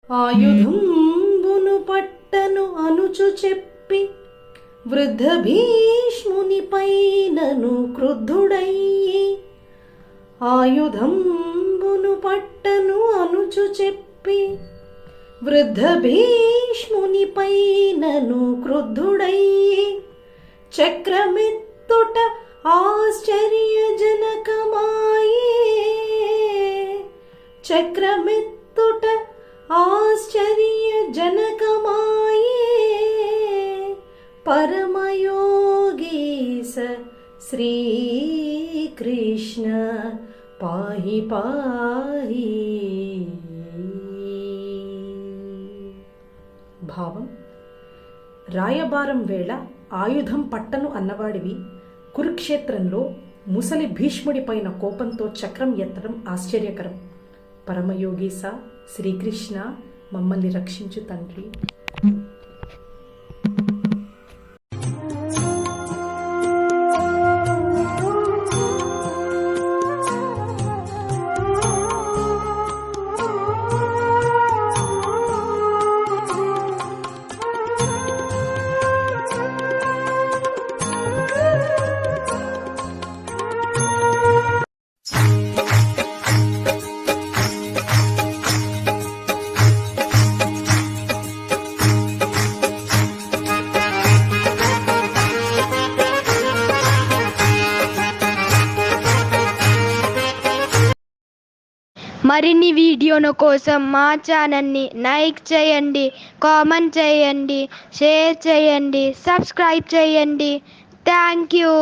ఆయుధంబును పట్టను అనుచు చెప్పి వృద్ధ భీష్ముని పైనను క్రుద్ధుడయ్యి. ఆయుధంబును పట్టను అనుచు చెప్పి వృద్ధ భీష్ముని పైనను క్రుద్ధుడయ్యి. చక్రమెత్తుట ఆశ్చర్యజనకమాయే. చక్రమెత్తుట ఆశ్చర్యజనకమాయే. పరమయోగీశ శ్రీకృష్ణ పాహి పాహి. భావం: రాయబారం వేళ ఆయుధం పట్టను అన్నవాడివి కురుక్షేత్రంలో ముసలి భీష్ముడి పైన కోపంతో చక్రం ఎత్తడం ఆశ్చర్యకరం. పరమయోగీస శ్రీకృష్ణ మమ్మల్ని రక్షించు తండ్రి. మరిన్ని వీడియోల కోసం మా ఛానల్ని లైక్ చేయండి, కామెంట్ చేయండి, షేర్ చేయండి, సబ్స్క్రైబ్ చేయండి. Thank you.